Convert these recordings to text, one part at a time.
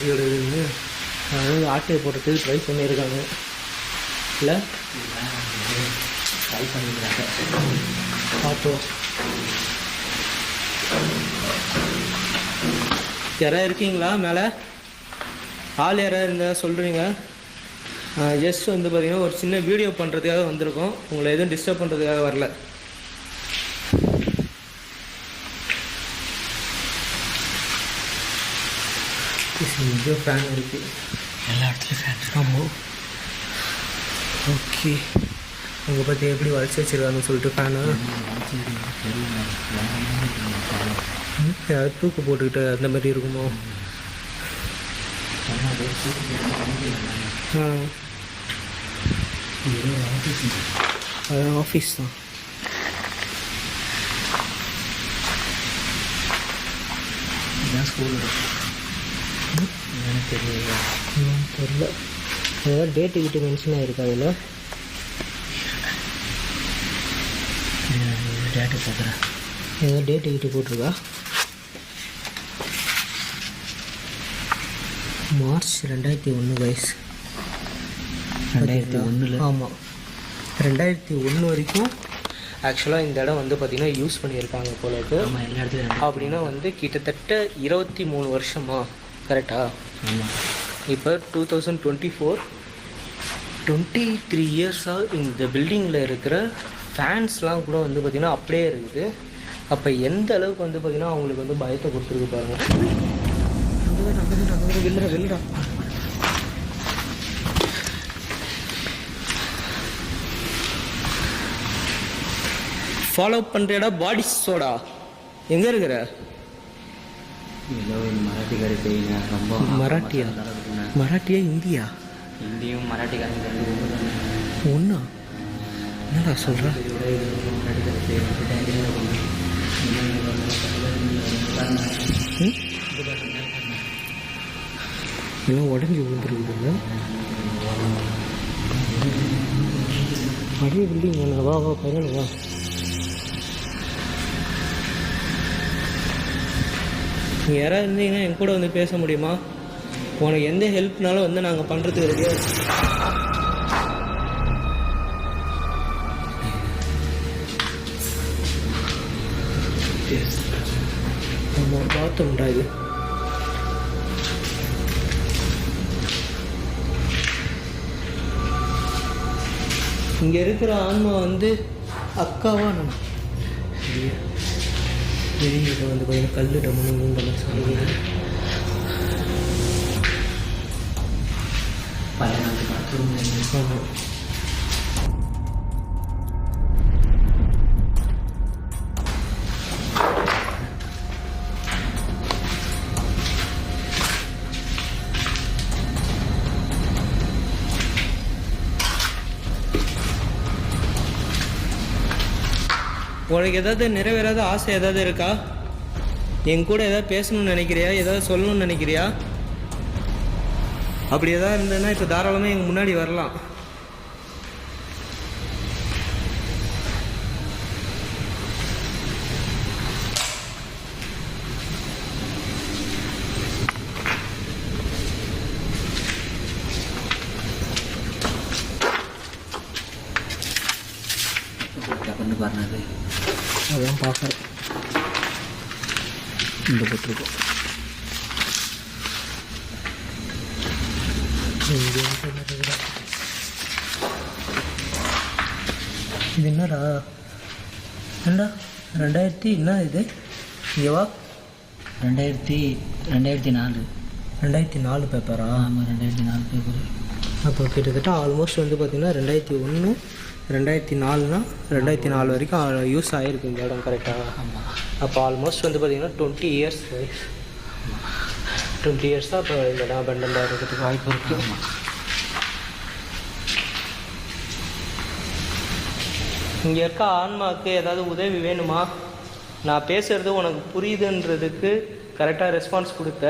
இருந்து அதாவது ஆட்டையை போடுறதுக்கு ட்ரை பண்ணியிருக்காங்க இல்லை ட்ரை பண்ணியிருக்காங்க. பார்ப்போம். யாராவது இருக்கீங்களா மேலே? ஆள் யாராவது இருந்தால் சொல்கிறீங்க. ஜஸ்ட் வந்து பார்த்திங்கன்னா ஒரு சின்ன வீடியோ பண்ணுறதுக்காக வந்திருக்கோம். உங்களை எதுவும் டிஸ்டர்ப் பண்ணுறதுக்காக வரல. இங்கே ஃபேன் இருக்குது, எல்லா இடத்துலையும் ஃபேன். ஆமாம். ஓகே, உங்கள் பற்றி எப்படி வளர்ச்சி வச்சுருக்காங்கன்னு சொல்லிட்டு ஃபேனு யாராவது தூக்கு போட்டுக்கிட்டு அந்த மாதிரி இருக்குமோ? அது ஆஃபீஸ் தான். இதுதான் ஸ்கூல் எனக்கு தெரியல. தெரியல. ஏதாவது டேட்டு கிட்ட மென்ஷன் ஆகிருக்கா அதில்? டேட்டு பார்க்குறேன். ஏதாவது டேட்டு கிட்ட போட்டிருக்கா? March 2001 guys. 2001. ஆமாம், 2001 வரைக்கும் ஆக்சுவலாக இந்த இடம் வந்து பார்த்திங்கன்னா யூஸ் பண்ணியிருக்காங்க போல இருக்குது. ஆமாம், எல்லா இடத்துலையும். அப்படின்னா வந்து கிட்டத்தட்ட 23 வருஷமா? கரெக்டா? ஆமாம். இப்போ 2024, 23 இயர்ஸாக இந்த பில்டிங்கில் இருக்கிற ஃபேன்ஸ்லாம் கூட வந்து பார்த்திங்கன்னா அப்படியே இருக்குது. அப்போ எந்த அளவுக்கு வந்து பார்த்திங்கன்னா அவங்களுக்கு வந்து பயத்தை கொடுத்துருக்கு பாருங்க. வெளிடா ஃபாலோ பண்ணுறடா பாடி சோடா. எங்கே இருக்கிற? ஏதோ மராட்டிக்காரி பையங்க, ரொம்ப மராட்டியா? மராட்டியா இந்தியா? இந்தியும் மராட்டிக்காரங்க ஒன்றா? என்னடா சொல்கிற? எல்லாம் உடஞ்சி விழுந்துருக்குதுங்க. நிறைய பில்டிங் வேணும். வா வா பையன் வா. நீங்கள் யாராவது இருந்தீங்கன்னா என் கூட வந்து பேச முடியுமா? உனக்கு எந்த ஹெல்ப்னாலும் வந்து நாங்கள் பண்ணுறதுக்கு ரெடியாக இருக்கோம். ஆமாம், பாத்ரூம்டா இது. இங்கே இருக்கிற ஆன்மா வந்து அக்காவா நான் வெளியிட்ட வந்து பார்த்தீங்கன்னா கல்லுட்ட முன்னு சொல்லி ஆமாம். உனக்கு ஏதாவது நிறைவேறாத ஆசை ஏதாவது இருக்கா? என் கூட ஏதாவது பேசணும்னு நினைக்கிறியா? ஏதாவது சொல்லணும்னு நினைக்கிறியா? அப்படி ஏதாவது இருந்ததுன்னா இப்போ தாராளமாக எங்கள் முன்னாடி வரலாம். பண்ணு பாருங்க. அதான் பார்க்குறேன். இந்த போட்டிருக்கோம். இது என்னடா? ஏண்டா 2000 என்ன இது? இங்கேவா? 2004. 2004 பேப்பரா? ஆமாம், 2004 பேப்பர். அப்போ கிட்டத்தட்ட ஆல்மோஸ்ட் வந்து பார்த்திங்கன்னா 2001, 2004னா 2004 வரைக்கும் யூஸ் ஆகிருக்கு இந்த இடம். கரெக்டாக? ஆமாம். அப்போ ஆல்மோஸ்ட் வந்து பார்த்திங்கன்னா 20 இயர்ஸ். 20 இயர்ஸ் தான் இப்போ இந்த இடம் அபண்டண்டாக இருக்கிறதுக்கு வாய்ப்பு இருக்குது. ஆமாம். இங்கே இருக்க ஆன்மாவுக்கு ஏதாவது உதவி வேணுமா? நான் பேசுகிறது உனக்கு புரியுதுன்றதுக்கு கரெக்டாக ரெஸ்பான்ஸ் கொடுத்த,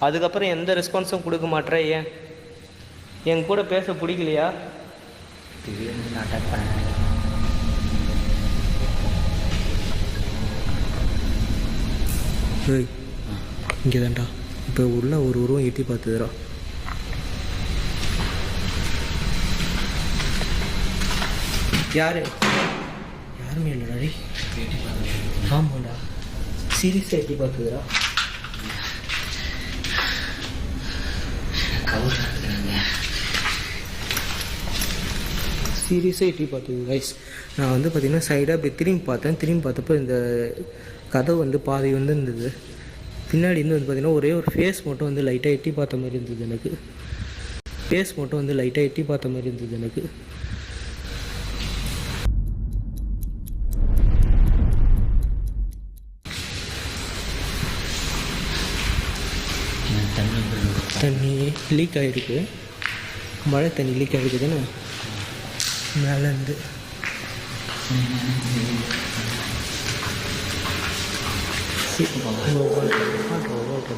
அதுக்கப்புறம் எந்த ரெஸ்பான்ஸும் கொடுக்க மாட்டேற. ஏன் என் கூட பேச பிடிக்கலையா? திடீர்னு அட்டாக் பண்ண. இங்கே தான்டா இப்போ உள்ள ஒரு உருவம் எட்டி பார்த்துதுரா. யாரு? யாருமே இல்லைடா. ஆமாண்டா, சீரியஸாக எட்டி பார்த்துதுரா. சீரியஸாக எட்டி பார்த்தது கைஸ். நான் வந்து பார்த்திங்கன்னா சைடாக அப்படி திரும்பி பார்த்தேன். திரும்பி பார்த்தப்போ இந்த கதவு வந்து பாதி வந்து இருந்தது. பின்னாடி இருந்து வந்து பார்த்திங்கன்னா ஒரே ஒரு ஃபேஸ் மட்டும் வந்து லைட்டாக எட்டி பார்த்த மாதிரி இருந்தது எனக்கு. ஃபேஸ் மட்டும் வந்து லைட்டாக எட்டி பார்த்த மாதிரி இருந்தது எனக்கு. தண்ணி லீக் ஆகிருக்கு. மழை தண்ணி லீக் ஆகிருக்கு தானே மேலேருந்து.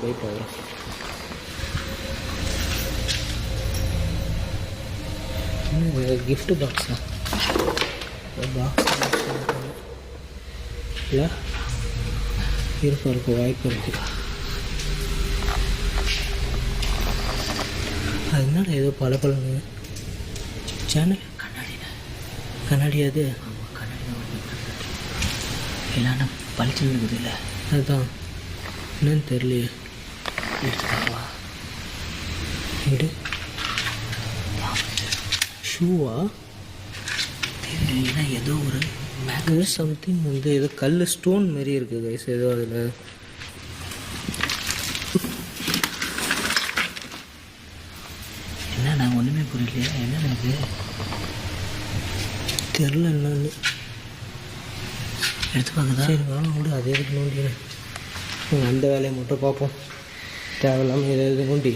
பைப் ஆகும். கிஃப்ட் பாக்ஸா? பாக்ஸ் இல்லை, இருக்க வாய்ப்பு இருக்குது. அது என்னடா ஏதோ பல பழங்க சேனல் கண்ணாடி. அது இல்லைன்னா பளிச்சு இருக்குது இல்லை, அதுதான் என்னன்னு தெரியலையே. எடு. ஷூவா? இல்லைன்னா ஏதோ ஒரு மேக்னு சம்திங் வந்து ஏதோ கல் ஸ்டோன் மாரி இருக்குது கைஸ். ஏதோ அதில் என்ன, நான் ஒன்றுமே புரியலையா என்ன எனக்கு தெரில என்னன்னு. எடுத்து பார்க்குதா? சரி வேணாம் கூட, அதே எதுக்கு நோண்டினேன். அந்த வேலையை மட்டும் பார்ப்போம். தேவையில்லாமல் எதாவது நோண்டி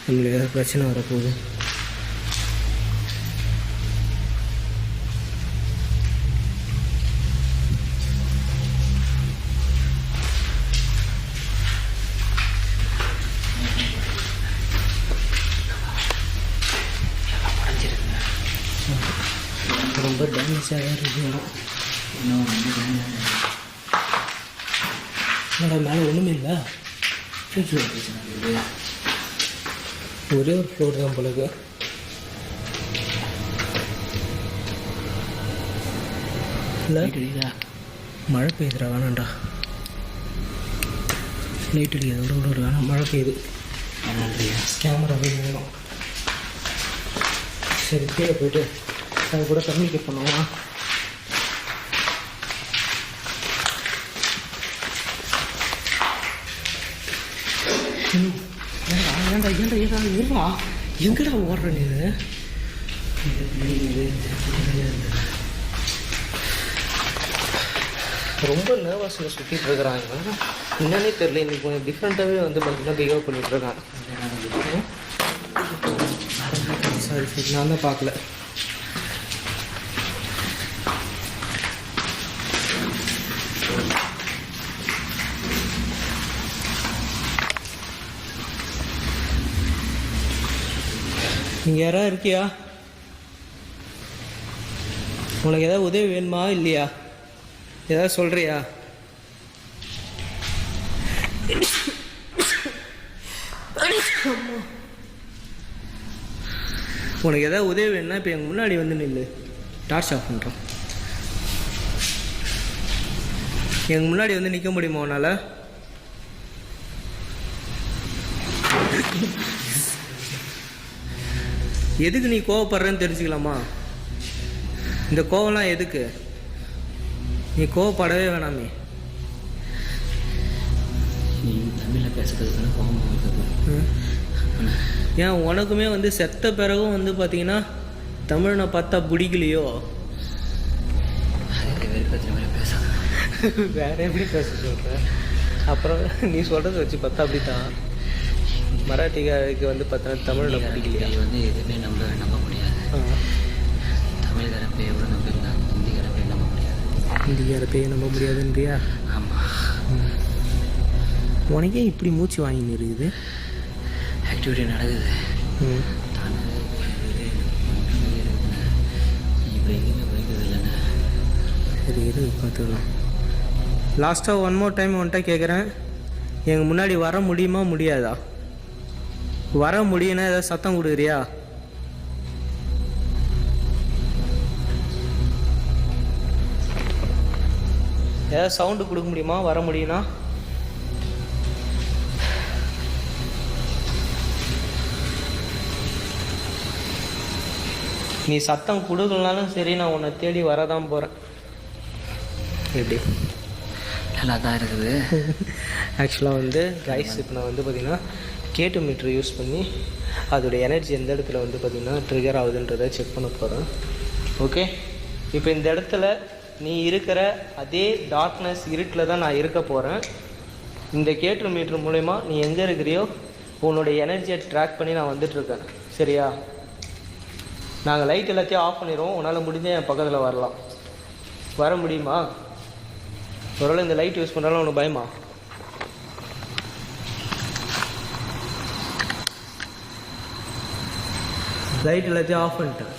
நம்மளுக்கு ஏதாவது பிரச்சனை வரப்போகுது. ரொம்ப டேமேஜாக இருக்குது. என்னடா மேலே ஒன்றுமே இல்லை. ஒரே ஒரு ஃப்ளோர் தான் போலக்கு. இல்லை மழை பெய்யுதுடா, வேணாண்டா. லைட் அடிக்காது, ஒரு வேணாம். மழை பெய்யுது, கேமரா வேணும். சரி கீழே போய்ட்டு அது கூட கம்யூனிகேட் பண்ணுவோம். எங்கடா ஓடுற நீ? ரொம்ப நர்வஸில் சுற்றிட்டு இருக்கிறாங்க. என்னன்னே தெரியல, இன்னைக்கு கொஞ்சம் டிஃப்ரெண்ட்டாகவே வந்து பார்த்தீங்கன்னா பிஹேவ் பண்ணிட்டு இருக்காங்க. சரி நான் தான் பார்க்கல. நீங்கள் யாராவது இருக்கியா? உனக்கு ஏதாவது உதவி வேணுமா இல்லையா? ஏதாவது சொல்கிறியா? உனக்கு ஏதாவது உதவி வேணும்னா இப்போ எங்கள் முன்னாடி வந்து நில்லு. டார்ச் ஆஃப் பண்ணுறோம். எங்கள் முன்னாடி வந்து நிற்க முடியுமா உன்னால்? எதுக்கு நீ கோவப்படுறேன்னு தெரிஞ்சுக்கலாமா? இந்த கோவம்லாம் எதுக்கு? நீ கோவப்படவே வேணாமே. நீ தமிழில் பேசுறதுக்கு கோவம் இருக்குது. ஏன் உனக்குமே வந்து செத்த பிறகும் வந்து பார்த்தீங்கன்னா தமிழனை பார்த்தா பிடிக்கலையோ? வேற எப்படி பேச சொல்கிற? அப்புறம் நீ சொல்கிறத வச்சு பார்த்தா அப்படி தான். மராட்டிக்காருக்கு வந்து பார்த்தோன்னா தமிழனை பிடிக்கலையா? வந்து எதுவுமே நம்ப முடியாது. தமிழ் கரப்பையை கூட நம்பிடலாம், ஹிந்தி கரப்பையை நம்ப முடியாது. ஹிந்தி கரப்பையை நம்ப முடியாதுன்றியா? ஆமாம். உனக்கே இப்படி மூச்சு வாங்கின்னு இருக்குது. ஆக்டிவிட்டி நடக்குது. இப்போ எங்கேயுமே போய்க்கிறது இல்லைண்ணே. சரி பார்த்துக்கலாம். லாஸ்ட்டாக ஒன் மோர் டைம் வந்துட்டா கேட்குறேன். எங்கள் முன்னாடி வர முடியுமா முடியாதா? வர முடியும்னா ஏதாவது சத்தம் கொடுக்குறியா? ஏதாவது சவுண்டு கொடுக்க முடியுமா வர முடியும்னா? நீ சத்தம் கொடுக்கலனாலும் சரி, நான் உன்னை தேடி வரதான் போகிறேன். எப்படி? நல்லா தான் இருக்குது. ஆக்சுவலாக வந்து ரைஸ் இப்போ நான் வந்து பார்த்திங்கன்னா கேட்டு மீட்ரு யூஸ் பண்ணி அதோடைய எனர்ஜி எந்த இடத்துல வந்து பார்த்திங்கன்னா ட்ரிகர் ஆகுதுன்றதை செக் பண்ண போகிறேன். ஓகே, இப்போ இந்த இடத்துல நீ இருக்கிற அதே டார்க்னஸ் இருட்டில் தான் நான் இருக்க போகிறேன். இந்த கேட்டு மீட்ரு மூலயமா நீ எங்கே இருக்கிறியோ உன்னோடைய எனர்ஜியை ட்ராக் பண்ணி நான் வந்துட்டுருக்கேன். சரியா? நாங்கள் லைட் எல்லாத்தையும் ஆஃப் பண்ணிடுவோம். உன்னால் முடிஞ்ச என் பக்கத்தில் வரலாம். வர முடியுமா? ஒருவேளை இந்த லைட் யூஸ் பண்ணுறாலும் உனக்கு பயமா? லைட் எல்லாத்தையும் ஆஃப் பண்ணிட்டேன்.